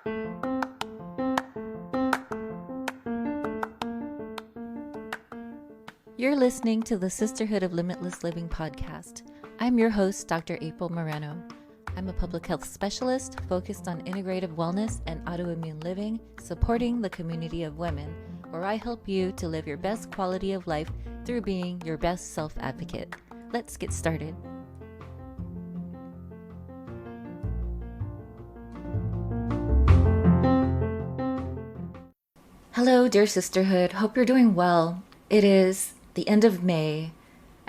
You're listening to the Sisterhood of Limitless Living podcast. I'm your host, Dr. April Moreno. I'm a public health specialist focused on integrative wellness and autoimmune living, supporting the community of women, where I help you to live your best quality of life through being your best self-advocate. Let's get started. Hello, dear sisterhood. Hope you're doing well. It is the end of May,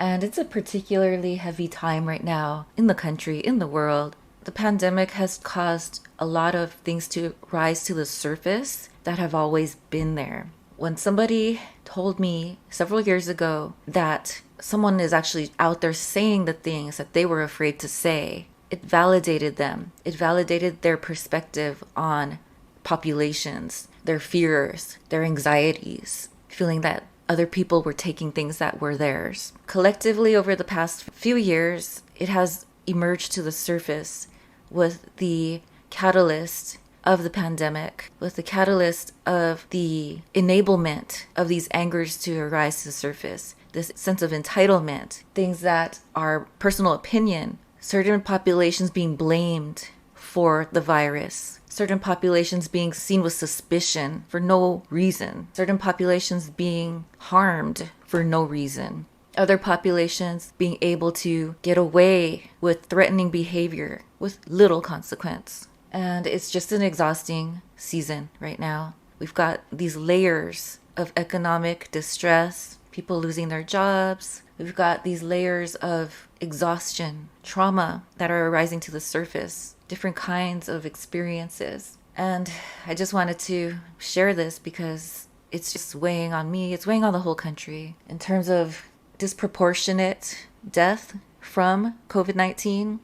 and it's a particularly heavy time right now in the country, in the world. The pandemic has caused a lot of things to rise to the surface that have always been there. When somebody told me several years ago that someone is actually out there saying the things that they were afraid to say, it validated them. It validated their perspective on populations, their fears, their anxieties, feeling that other people were taking things that were theirs. Collectively, over the past few years, it has emerged to the surface with the catalyst of the pandemic, with the catalyst of the enablement of these angers to arise to the surface, this sense of entitlement, things that are personal opinion, certain populations being blamed for the virus, certain populations being seen with suspicion for no reason, certain populations being harmed for no reason, other populations being able to get away with threatening behavior with little consequence. And it's just an exhausting season right now. We've got these layers of economic distress, people losing their jobs. We've got these layers of exhaustion, trauma that are arising to the surface, different kinds of experiences. And I just wanted to share this because it's just weighing on me. It's weighing on the whole country in terms of disproportionate death from COVID-19,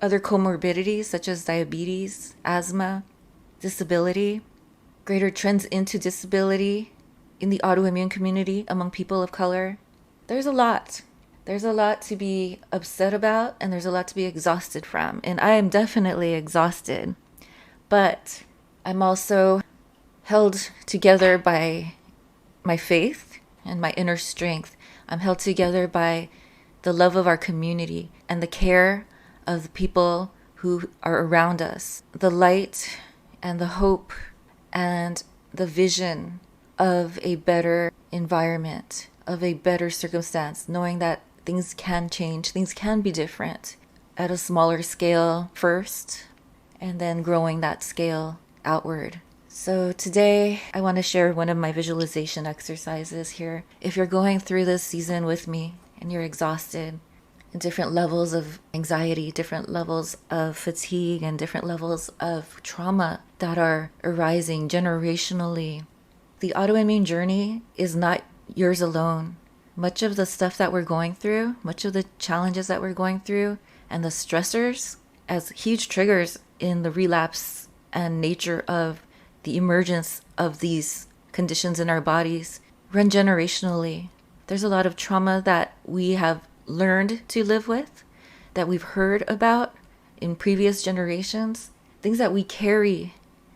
other comorbidities such as diabetes, asthma, disability, greater trends into disability in the autoimmune community among people of color. There's a lot. There's a lot to be upset about, and there's a lot to be exhausted from. And I am definitely exhausted. But I'm also held together by my faith and my inner strength. I'm held together by the love of our community and the care of the people who are around us. The light and the hope and the vision of a better environment, of a better circumstance, knowing that things can change, things can be different at a smaller scale first, and then growing that scale outward. So today I want to share one of my visualization exercises here. If you're going through this season with me and you're exhausted, and different levels of anxiety, different levels of fatigue, and different levels of trauma that are arising generationally, the autoimmune journey is not yours alone. Much of the stuff that we're going through, much of the challenges that we're going through, and the stressors as huge triggers in the relapse and nature of the emergence of these conditions in our bodies run generationally. There's a lot of trauma that we have learned to live with, that we've heard about in previous generations, things that we carry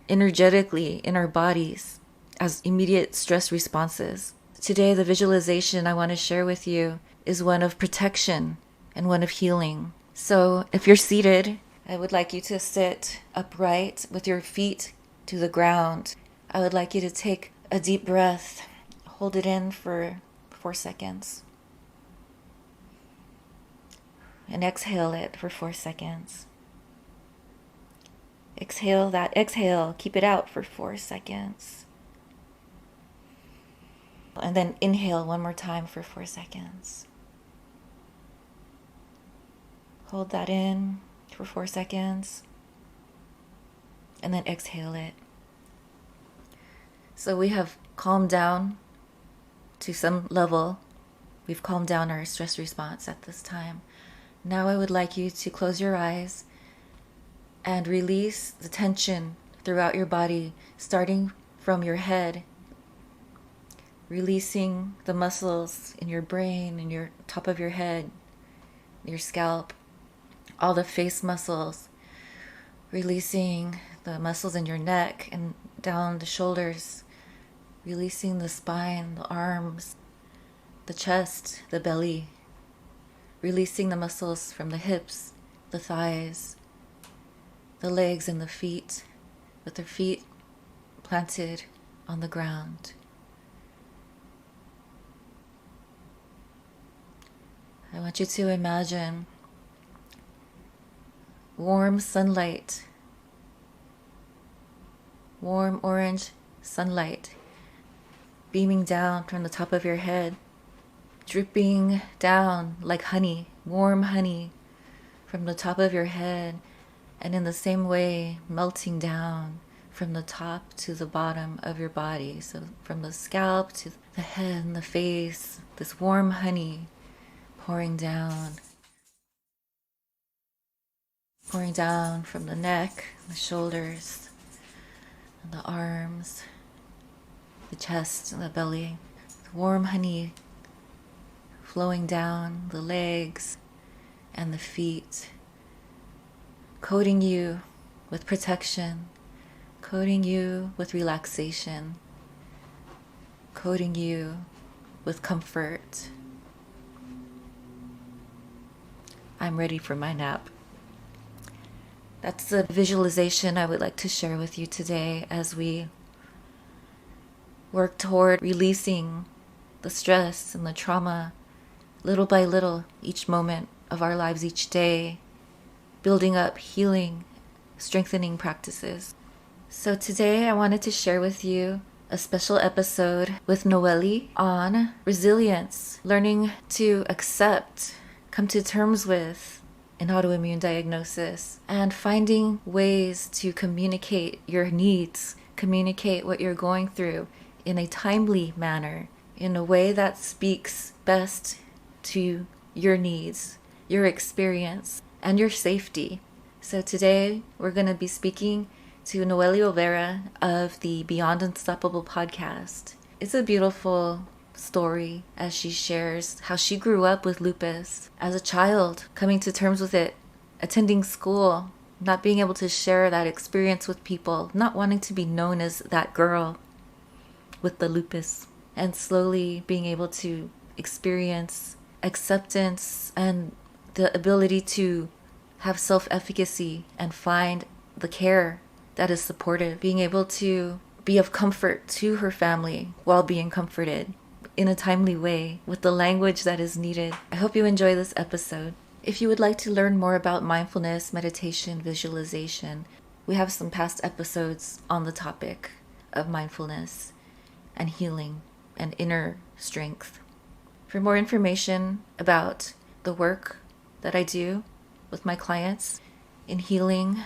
energetically in our bodies as immediate stress responses. Today, the visualization I want to share with you is one of protection and one of healing. So if you're seated, I would like you to sit upright with your feet to the ground. I would like you to take a deep breath, hold it in for 4 seconds, and exhale it for 4 seconds. Exhale that exhale, keep it out for 4 seconds. And then inhale one more time for 4 seconds. Hold that in for 4 seconds. And then exhale it. So we have calmed down to some level. We've calmed down our stress response at this time. Now I would like you to close your eyes and release the tension throughout your body, starting from your head, releasing the muscles in your brain, in your top of your head, your scalp, all the face muscles, releasing the muscles in your neck and down the shoulders, releasing the spine, the arms, the chest, the belly, releasing the muscles from the hips, the thighs, the legs and the feet, with their feet planted on the ground. I want you to imagine warm sunlight, warm orange sunlight beaming down from the top of your head, dripping down like honey, warm honey from the top of your head, and in the same way melting down from the top to the bottom of your body. So from the scalp to the head and the face, this warm honey pouring down from the neck, the shoulders, and the arms, the chest and the belly. The warm honey flowing down the legs and the feet, coating you with protection, coating you with relaxation, coating you with comfort. I'm ready for my nap. That's the visualization I would like to share with you today as we work toward releasing the stress and the trauma little by little, each moment of our lives, each day, building up healing, strengthening practices. So today I wanted to share with you a special episode with Nohely on resilience, learning to accept, come to terms with an autoimmune diagnosis, and finding ways to communicate your needs, communicate what you're going through in a timely manner, in a way that speaks best to your needs, your experience, and your safety. So today we're going to be speaking to Nohely Olvera of the Beyond Unstoppable podcast. It's a beautiful story as she shares how she grew up with lupus as a child, coming to terms with it, attending school, not being able to share that experience with people, not wanting to be known as that girl with the lupus, and slowly being able to experience acceptance and the ability to have self-efficacy and find the care that is supportive, being able to be of comfort to her family while being comforted in a timely way with the language that is needed. I hope you enjoy this episode. If you would like to learn more about mindfulness, meditation, visualization, we have some past episodes on the topic of mindfulness and healing and inner strength. For more information about the work that I do with my clients in healing,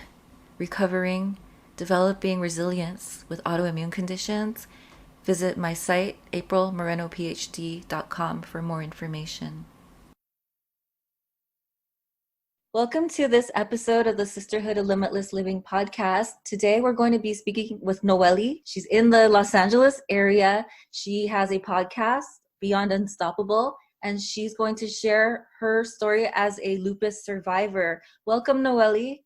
recovering, developing resilience with autoimmune conditions, visit my site, aprilmorenophd.com, for more information. Welcome to this episode of the Sisterhood of Limitless Living podcast. Today we're going to be speaking with Nohely. She's in the Los Angeles area. She has a podcast, Beyond Unstoppable, and she's going to share her story as a lupus survivor. Welcome, Nohely.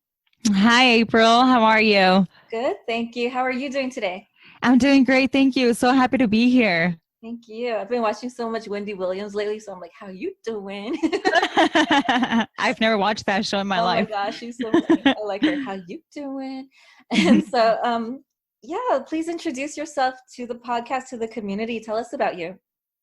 Hi, April. How are you? Good, thank you. How are you doing today? I'm doing great. Thank you. So happy to be here. Thank you. I've been watching so much Wendy Williams lately, so I'm like, how you doing? I've never watched that show in my life. Oh my gosh, she's so funny. I like her. How you doing? And so, yeah, please introduce yourself to the podcast, to the community. Tell us about you.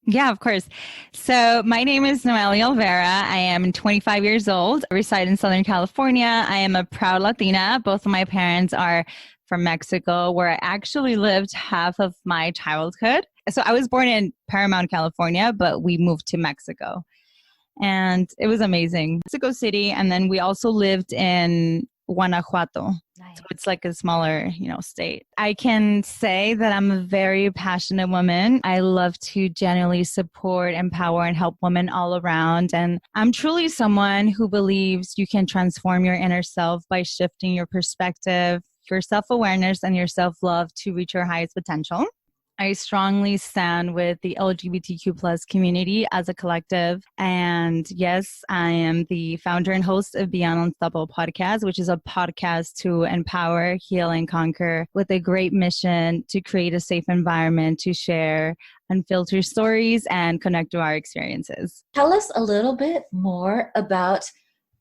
Yeah, of course. So my name is Nohely Olvera. I am 25 years old. I reside in Southern California. I am a proud Latina. Both of my parents are from Mexico, where I actually lived half of my childhood. So I was born in Paramount, California, but we moved to Mexico. And it was amazing. Mexico City. And then we also lived in Guanajuato. Nice. So it's like a smaller, state. I can say that I'm a very passionate woman. I love to genuinely support, empower, and help women all around. And I'm truly someone who believes you can transform your inner self by shifting your perspective, your self-awareness, and your self-love to reach your highest potential. I strongly stand with the LGBTQ plus community as a collective. And yes, I am the founder and host of Beyond Unstoppable podcast, which is a podcast to empower, heal, and conquer with a great mission to create a safe environment to share unfiltered stories and connect to our experiences. Tell us a little bit more about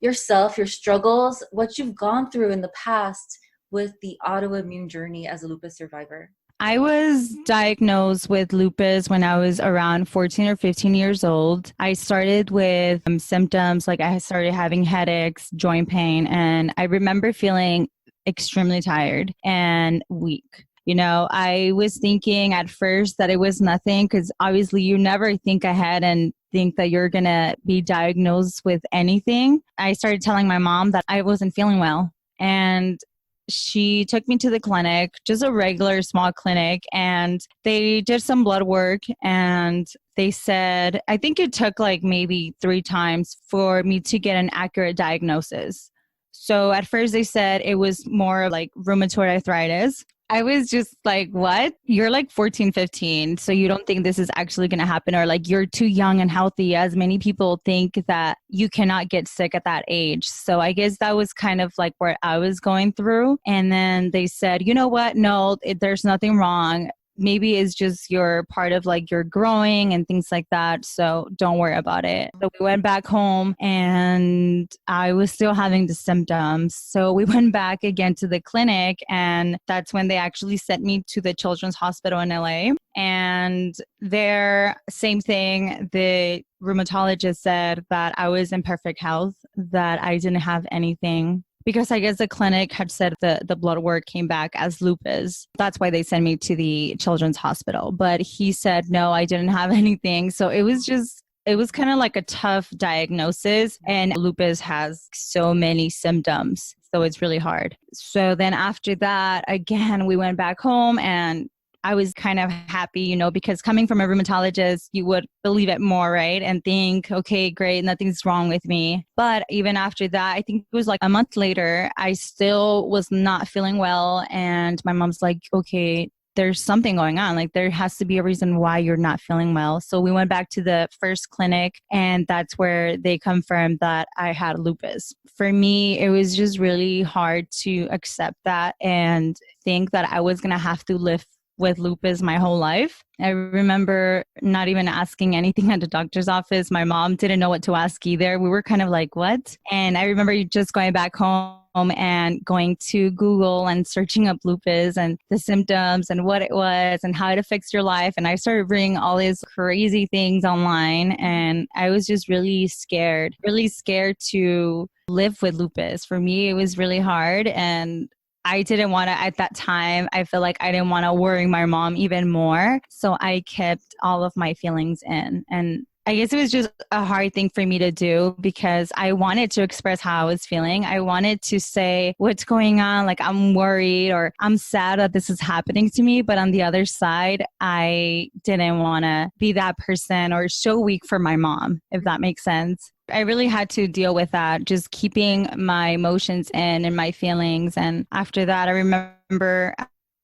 yourself, your struggles, what you've gone through in the past with the autoimmune journey as a lupus survivor. I was diagnosed with lupus when I was around 14 or 15 years old. I started with symptoms like I started having headaches, joint pain, and I remember feeling extremely tired and weak. You know, I was thinking at first that it was nothing because obviously you never think ahead and think that you're going to be diagnosed with anything. I started telling my mom that I wasn't feeling well. And she took me to the clinic, just a regular small clinic, and they did some blood work and they said, I think it took like maybe 3 times for me to get an accurate diagnosis. So at first they said it was more like rheumatoid arthritis. I was just like, what? You're like 14, 15. So you don't think this is actually going to happen, or like you're too young and healthy, as many people think that you cannot get sick at that age. So I guess that was kind of like where I was going through. And then they said, you know what? No, there's nothing wrong. Maybe it's just your part of like you're growing and things like that. So don't worry about it. So we went back home and I was still having the symptoms. So we went back again to the clinic, and that's when they actually sent me to the Children's Hospital in LA. And there, same thing, the rheumatologist said that I was in perfect health, that I didn't have anything. Because I guess the clinic had said the blood work came back as lupus. That's why they sent me to the Children's Hospital. But he said, no, I didn't have anything. So it was kind of like a tough diagnosis. And lupus has so many symptoms. So it's really hard. So then after that, again, we went back home and I was kind of happy, you know, because coming from a rheumatologist, you would believe it more, right? And think, okay, great, nothing's wrong with me. But even after that, I think it was like a month later, I still was not feeling well. And my mom's like, okay, there's something going on. Like there has to be a reason why you're not feeling well. So we went back to the first clinic, and that's where they confirmed that I had lupus. For me, it was just really hard to accept that and think that I was going to have to live with lupus my whole life. I remember not even asking anything at the doctor's office. My mom didn't know what to ask either. We were kind of like, what? And I remember just going back home and going to Google and searching up lupus and the symptoms and what it was and how it affects your life. And I started reading all these crazy things online, and I was just really scared to live with lupus. For me, it was really hard, and I didn't want to, at that time, I feel like I didn't want to worry my mom even more. So I kept all of my feelings in. And I guess it was just a hard thing for me to do because I wanted to express how I was feeling. I wanted to say what's going on, like I'm worried or I'm sad that this is happening to me. But on the other side, I didn't want to be that person or show weak for my mom, if that makes sense. I really had to deal with that, just keeping my emotions in and my feelings. And after that, I remember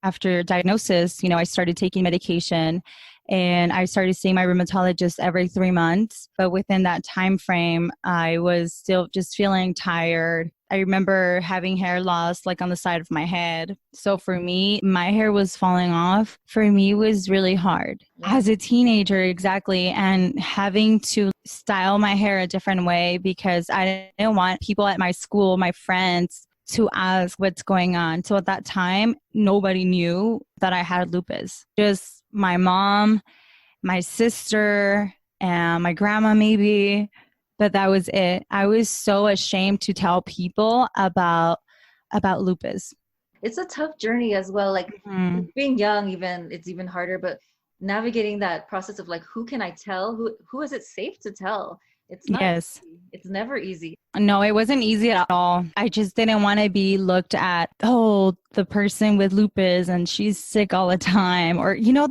after diagnosis, you know, I started taking medication and I started seeing my rheumatologist every 3 months. But within that time frame, I was still just feeling tired. I remember having hair loss like on the side of my head. So for me, my hair was falling off. For me, it was really hard. Yeah. As a teenager, exactly. And having to style my hair a different way because I didn't want people at my school, my friends, to ask what's going on. So at that time, nobody knew that I had lupus. Just my mom, my sister, and my grandma maybe. But that was it. I was so ashamed to tell people about lupus. It's a tough journey as well. Like being young, even it's even harder, but navigating that process of like, who can I tell? Who is it safe to tell? It's not Yes. easy. It's never easy. No, it wasn't easy at all. I just didn't want to be looked at, oh, the person with lupus and she's sick all the time. Or, you know,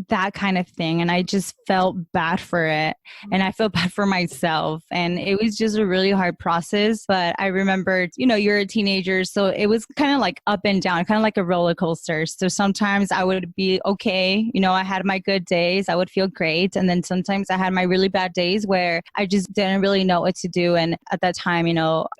that kind of thing. And I just felt bad for it. And I felt bad for myself. And it was just a really hard process. But I remembered, you're a teenager. So it was kind of like up and down, kind of like a roller coaster. So sometimes I would be okay. I had my good days. I would feel great. And then sometimes I had my really bad days where I just didn't really know what to do. And at that time,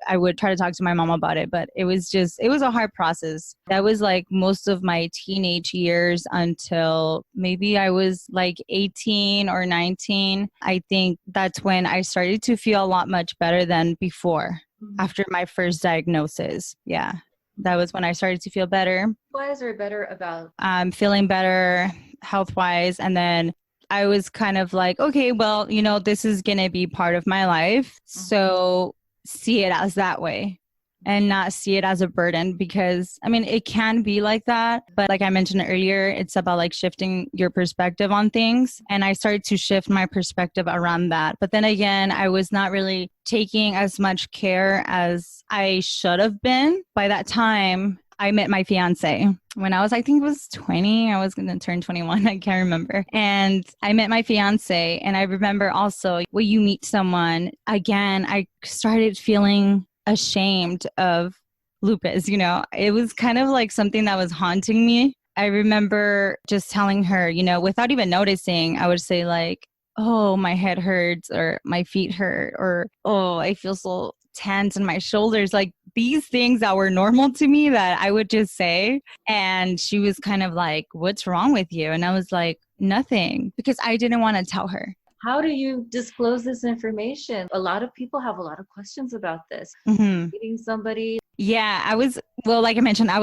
I would try to talk to my mom about it. But it was a hard process. That was like most of my teenage years until maybe I was like 18 or 19. I think that's when I started to feel a lot much better than before after my first diagnosis. Yeah. That was when I started to feel better. Why is there better about? Feeling better health wise. And then I was kind of like, okay, well, this is going to be part of my life. So see it as that way. And not see it as a burden, because it can be like that. But like I mentioned earlier, it's about like shifting your perspective on things. And I started to shift my perspective around that. But then again, I was not really taking as much care as I should have been. By that time, I met my fiance when I think it was 20. I was going to turn 21. I can't remember. And I met my fiance. And I remember also when you meet someone, again, I started feeling ashamed of lupus. It was kind of like something that was haunting me. I remember just telling her, without even noticing, I would say like, oh, my head hurts, or my feet hurt, or, oh, I feel so tense in my shoulders, like these things that were normal to me that I would just say. And she was kind of like, what's wrong with you? And I was like, nothing, because I didn't want to tell her. How do you disclose this information? A lot of people have a lot of questions about this. Meeting somebody. Yeah, like I mentioned, it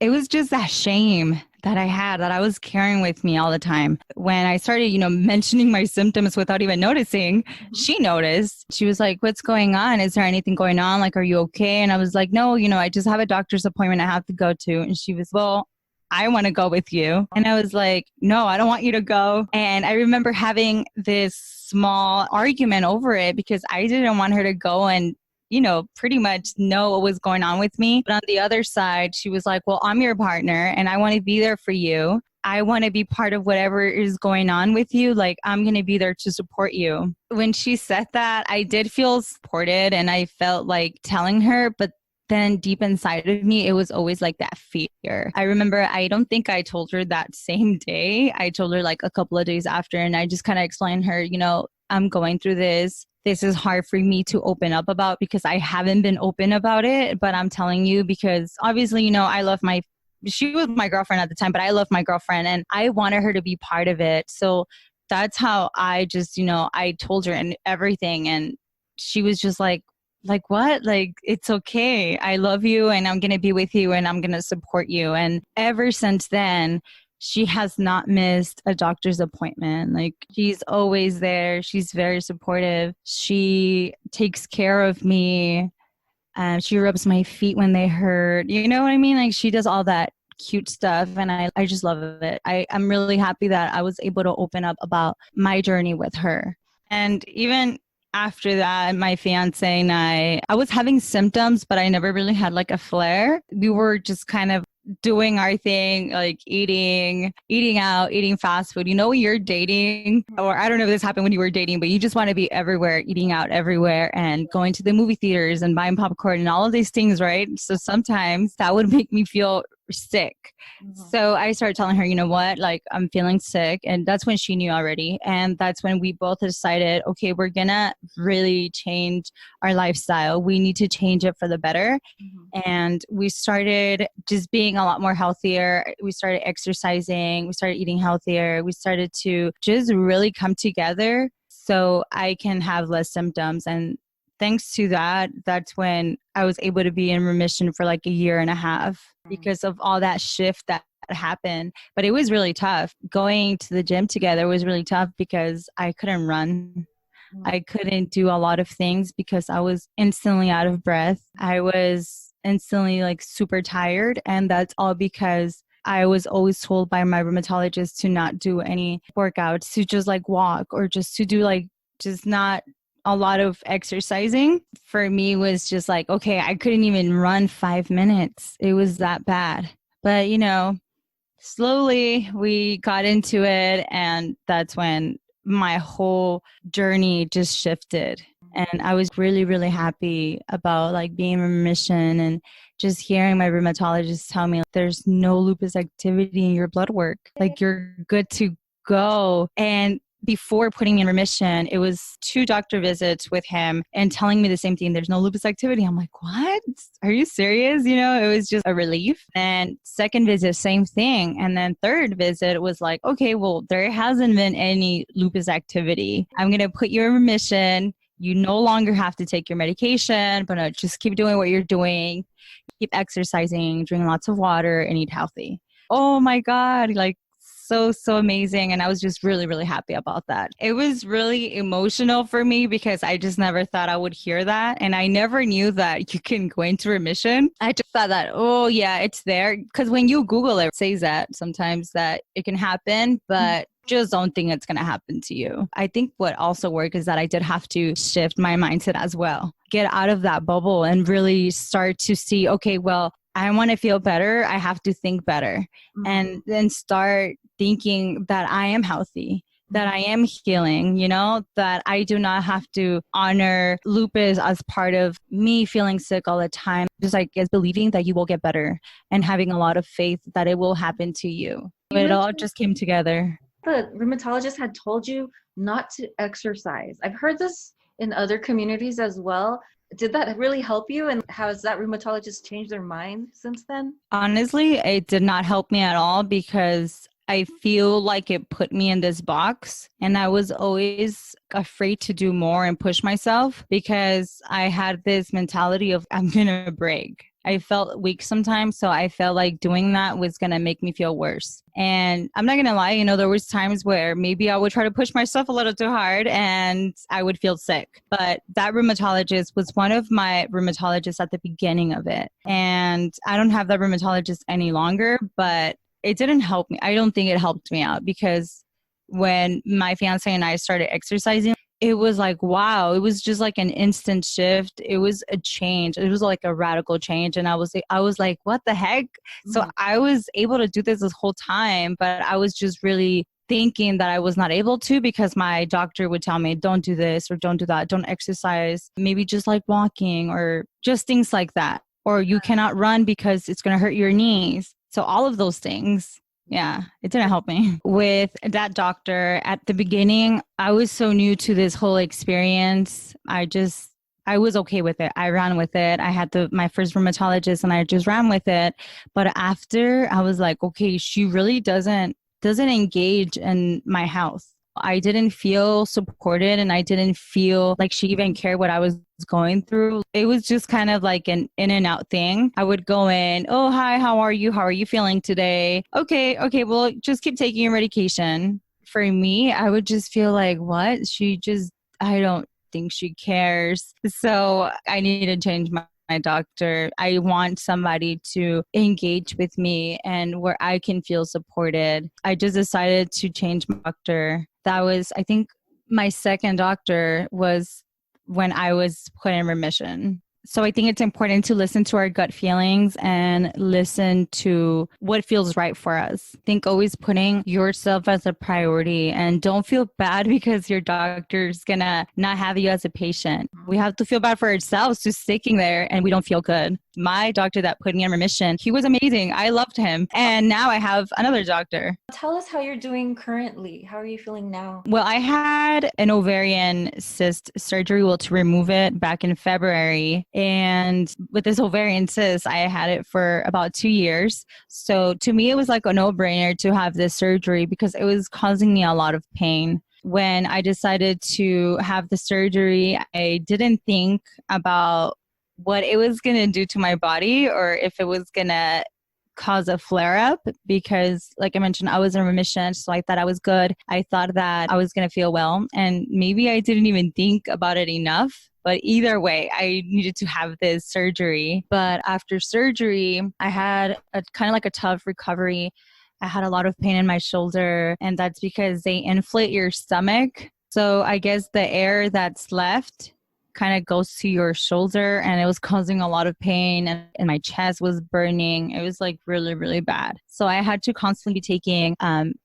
was just that shame that I had, that I was carrying with me all the time. When I started, mentioning my symptoms without even noticing, she noticed. She was like, what's going on? Is there anything going on? Like, are you okay? And I was like, no, I just have a doctor's appointment I have to go to. And she was, well, I want to go with you. And I was like, no, I don't want you to go. And I remember having this small argument over it because I didn't want her to go and, pretty much know what was going on with me. But on the other side, she was like, well, I'm your partner and I want to be there for you. I want to be part of whatever is going on with you. Like, I'm going to be there to support you. When she said that, I did feel supported and I felt like telling her, but then deep inside of me, it was always like that fear. I remember, I don't think I told her that same day. I told her like a couple of days after, and I just kind of explained her, I'm going through this. This is hard for me to open up about because I haven't been open about it, but I'm telling you because obviously, she was my girlfriend at the time, but I love my girlfriend and I wanted her to be part of it. So that's how I just, I told her and everything. And she was just like what? Like, it's okay. I love you and I'm going to be with you and I'm going to support you. And ever since then, she has not missed a doctor's appointment. Like, she's always there. She's very supportive. She takes care of me. She rubs my feet when they hurt. You know what I mean? Like, she does all that cute stuff. And I just love it. I'm really happy that I was able to open up about my journey with her. And even after that, my fiance and I was having symptoms, but I never really had like a flare. We were just kind of doing our thing, like eating out, eating fast food. When you're dating, or I don't know if this happened when you were dating, but you just want to be everywhere, eating out everywhere and going to the movie theaters and buying popcorn and all of these things, right? So sometimes that would make me feel sick. So I started telling her, you know what, like, I'm feeling sick. And that's when she knew already. And that's when we both decided, okay, we're gonna really change our lifestyle. We need to change it for the better. And we started just being a lot more healthier. We started exercising. We started eating healthier. We started to just really come together so I can have less symptoms. And thanks to that, that's when I was able to be in remission for like a year and a half because of all that shift that happened. But it was really tough. Going to the gym together was really tough because I couldn't run. I couldn't do a lot of things because I was instantly out of breath. I was instantly like super tired. And that's all because I was always told by my rheumatologist to not do any workouts, to just like walk or just to do like just not a lot of exercising. For me was just like, okay, I couldn't even run 5 minutes. It was that bad. But slowly we got into it, and that's when my whole journey just shifted. And I was really, really happy about like being in remission and just hearing my rheumatologist tell me there's no lupus activity in your blood work. Like you're good to go. And before putting me in remission, it was 2 doctor visits with him and telling me the same thing. There's no lupus activity. I'm like, what? Are you serious? You know, it was just a relief. And second visit, same thing. And then third visit was like, okay, well, there hasn't been any lupus activity. I'm going to put you in remission. You no longer have to take your medication, but just keep doing what you're doing. Keep exercising, drink lots of water, and eat healthy. Oh my God. Like, so amazing. And I was just really, really happy about that. It was really emotional for me because I just never thought I would hear that. And I never knew that you can go into remission. I just thought that, oh yeah, it's there. Because when you Google it, it says that sometimes that it can happen, but just don't think it's going to happen to you. I think what also worked is that I did have to shift my mindset as well. Get out of that bubble and really start to see, okay, well, I want to feel better. I have to think better. And then start thinking that I am healthy, that I am healing, you know, that I do not have to honor lupus as part of me feeling sick all the time. Just like as believing that you will get better and having a lot of faith that it will happen to you. But it all just came together. The rheumatologist had told you not to exercise. I've heard this in other communities as well. Did that really help you? And has that rheumatologist changed their mind since then? Honestly, it did not help me at all because I feel like it put me in this box, and I was always afraid to do more and push myself because I had this mentality of I'm going to break. I felt weak sometimes, so I felt like doing that was going to make me feel worse. And I'm not going to lie, you know, there was times where maybe I would try to push myself a little too hard and I would feel sick. But that rheumatologist was one of my rheumatologists at the beginning of it. And I don't have that rheumatologist any longer, but it didn't help me. I don't think it helped me out because when my fiance and I started exercising, it was like, wow, it was just like an instant shift. It was a change. It was like a radical change. And I was like, what the heck? So I was able to do this whole time, but I was just really thinking that I was not able to because my doctor would tell me, don't do this or don't do that. Don't exercise. Maybe just like walking or just things like that. Or you cannot run because it's going to hurt your knees. So all of those things. Yeah, it didn't help me. With that doctor at the beginning, I was so new to this whole experience. I was okay with it. I ran with it. I had my first rheumatologist and I just ran with it. But after I was like, okay, she really doesn't engage in my health. I didn't feel supported and I didn't feel like she even cared what I was going through. It was just kind of like an in and out thing. I would go in, oh, hi, how are you? How are you feeling today? Okay, well, just keep taking your medication. For me, I would just feel like, what? I don't think she cares. So I need to change my doctor. I want somebody to engage with me and where I can feel supported. I just decided to change my doctor. That was, I think, my second doctor was when I was put in remission. So I think it's important to listen to our gut feelings and listen to what feels right for us. I think always putting yourself as a priority and don't feel bad because your doctor's gonna not have you as a patient. We have to feel bad for ourselves just sticking there and we don't feel good. My doctor that put me in remission, he was amazing. I loved him. And now I have another doctor. Tell us how you're doing currently. How are you feeling now? Well, I had an ovarian cyst surgery, to remove it back in February. And with this ovarian cyst, I had it for about 2 years. So to me, it was like a no-brainer to have this surgery because it was causing me a lot of pain. When I decided to have the surgery, I didn't think about what it was going to do to my body or if it was going to cause a flare up because like I mentioned, I was in remission. So I thought I was good. I thought that I was going to feel well. And maybe I didn't even think about it enough. But either way, I needed to have this surgery. But after surgery, I had a kind of like a tough recovery. I had a lot of pain in my shoulder. And that's because they inflate your stomach. So I guess the air that's left kind of goes to your shoulder, and it was causing a lot of pain, and my chest was burning. It was like really, really bad. So I had to constantly be taking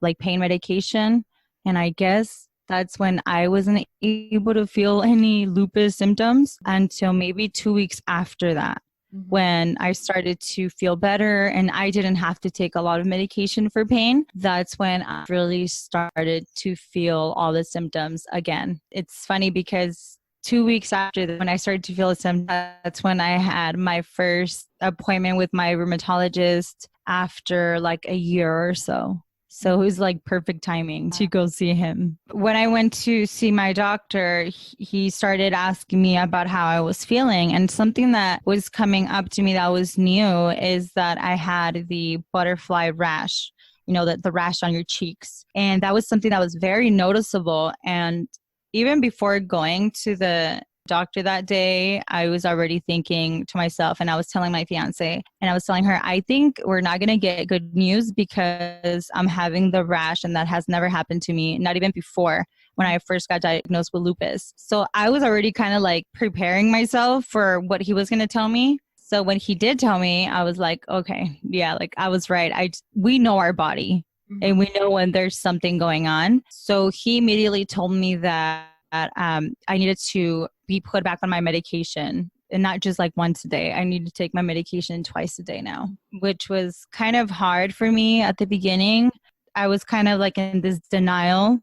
like pain medication. And I guess that's when I wasn't able to feel any lupus symptoms until maybe 2 weeks after that, when I started to feel better and I didn't have to take a lot of medication for pain. That's when I really started to feel all the symptoms again. It's funny because 2 weeks after that, when I started to feel the symptoms, that's when I had my first appointment with my rheumatologist after like a year or so. So it was like perfect timing to go see him. When I went to see my doctor, he started asking me about how I was feeling. And something that was coming up to me that was new is that I had the butterfly rash, the rash on your cheeks. And that was something that was very noticeable. And even before going to the doctor that day, I was already thinking to myself, and I was telling my fiance, and I was telling her, I think we're not going to get good news because I'm having the rash, and that has never happened to me, not even before when I first got diagnosed with lupus. So I was already kind of like preparing myself for what he was going to tell me. So when he did tell me, I was like, okay, yeah, like I was right. We know our body and we know when there's something going on. So he immediately told me that I needed to be put back on my medication, and not just like once a day. I need to take my medication twice a day now, which was kind of hard for me at the beginning. I was kind of like in this denial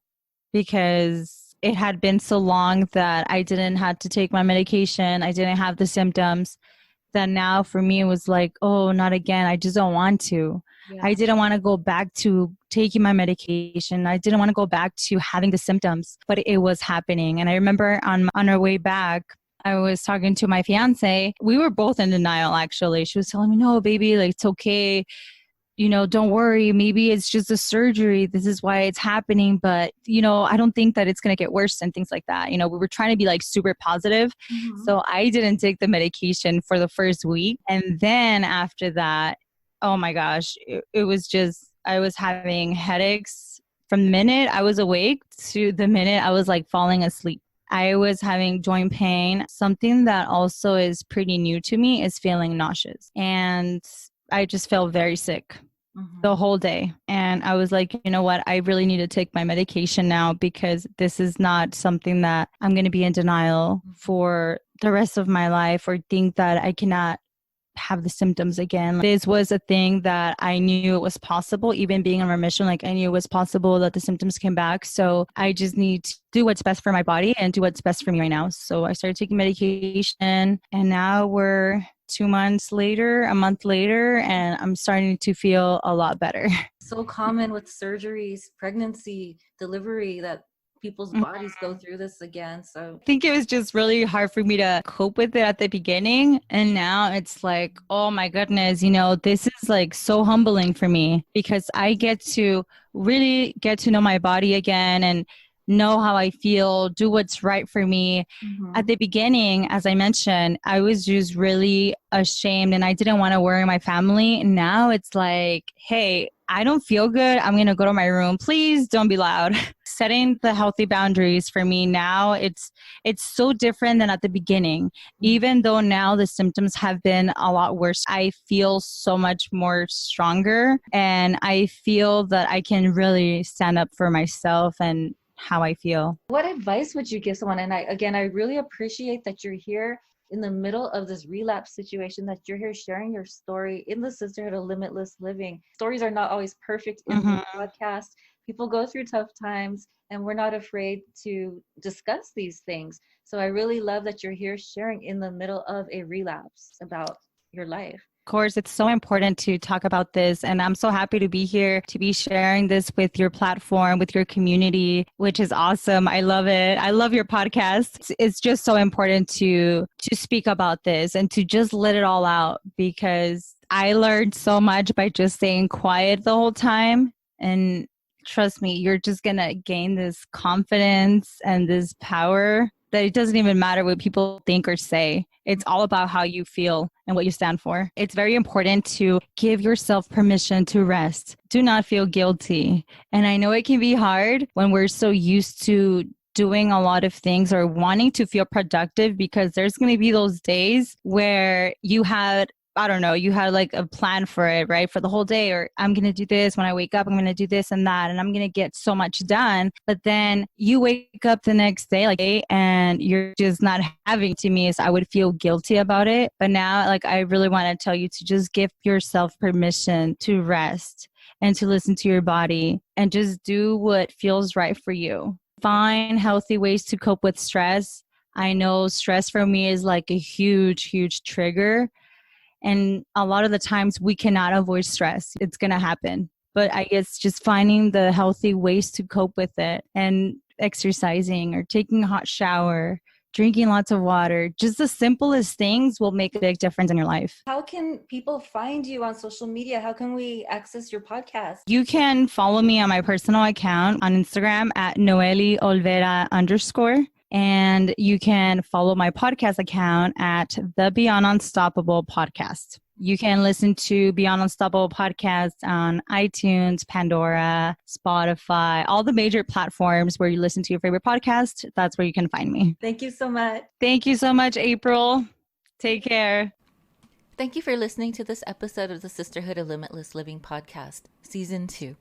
because it had been so long that I didn't have to take my medication. I didn't have the symptoms. That now for me it was like, oh, not again. I just don't want to. Yeah. I didn't want to go back to taking my medication. I didn't want to go back to having the symptoms, but it was happening. And I remember on our way back, I was talking to my fiance. We were both in denial, actually. She was telling me, no, baby, like it's okay. Don't worry. Maybe it's just a surgery. This is why it's happening. But, I don't think that it's going to get worse and things like that. We were trying to be like super positive. So I didn't take the medication for the first week. And then after that, oh my gosh, it was just, I was having headaches from the minute I was awake to the minute I was like falling asleep. I was having joint pain. Something that also is pretty new to me is feeling nauseous. And I just felt very sick the whole day. And I was like, you know what? I really need to take my medication now because this is not something that I'm going to be in denial for the rest of my life or think that I cannot have the symptoms again. This was a thing that I knew it was possible, even being in remission. Like I knew it was possible that the symptoms came back. So I just need to do what's best for my body and do what's best for me right now. So I started taking medication, and now we're 2 months later, a month later, and I'm starting to feel a lot better. So common with surgeries, pregnancy, delivery, that people's bodies go through this again. So I think it was just really hard for me to cope with it at the beginning. And now it's like, oh my goodness, this is like so humbling for me because I get to really get to know my body again and know how I feel, do what's right for me. At the beginning, as I mentioned, I was just really ashamed and I didn't want to worry my family. Now it's like, hey, I don't feel good. I'm going to go to my room. Please don't be loud. Setting the healthy boundaries for me now, it's so different than at the beginning. Even though now the symptoms have been a lot worse, I feel so much more stronger and I feel that I can really stand up for myself and how I feel. What advice would you give someone? And I really appreciate that you're here in the middle of this relapse situation, that you're here sharing your story in the Sisterhood of Limitless Living. Stories are not always perfect in the podcast. People go through tough times and we're not afraid to discuss these things. So I really love that you're here sharing in the middle of a relapse about your life. Of course, it's so important to talk about this. And I'm so happy to be here, to be sharing this with your platform, with your community, which is awesome. I love it. I love your podcast. It's just so important to speak about this and to just let it all out because I learned so much by just staying quiet the whole time. And trust me, you're just going to gain this confidence and this power that it doesn't even matter what people think or say. It's all about how you feel and what you stand for. It's very important to give yourself permission to rest. Do not feel guilty. And I know it can be hard when we're so used to doing a lot of things or wanting to feel productive, because there's going to be those days where you had, I don't know, you had like a plan for it, right? For the whole day, or I'm going to do this when I wake up, I'm going to do this and that, and I'm going to get so much done. But then you wake up the next day, and you're just not having. To me, is I would feel guilty about it. But now, like, I really want to tell you to just give yourself permission to rest and to listen to your body and just do what feels right for you. Find healthy ways to cope with stress. I know stress for me is like a huge, huge trigger. And a lot of the times we cannot avoid stress. It's going to happen. But I guess just finding the healthy ways to cope with it, and exercising or taking a hot shower, drinking lots of water, just the simplest things will make a big difference in your life. How can people find you on social media? How can we access your podcast? You can follow me on my personal account on Instagram at Nohely Olvera _ and you can follow my podcast account at the Beyond Unstoppable podcast. You can listen to Beyond Unstoppable podcast on iTunes, Pandora, Spotify, all the major platforms where you listen to your favorite podcast. That's where you can find me. Thank you so much. Thank you so much, April. Take care. Thank you for listening to this episode of the Sisterhood of Limitless Living podcast, Season 2.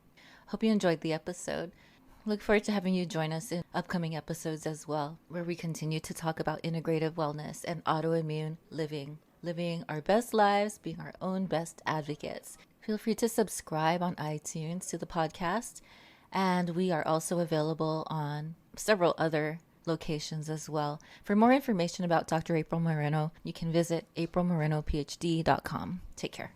Hope you enjoyed the episode. Look forward to having you join us in upcoming episodes as well, where we continue to talk about integrative wellness and autoimmune living our best lives, being our own best advocates. Feel free to subscribe on iTunes to the podcast, and we are also available on several other locations as well. For more information about Dr. April Moreno, you can visit aprilmorenophd.com. Take care.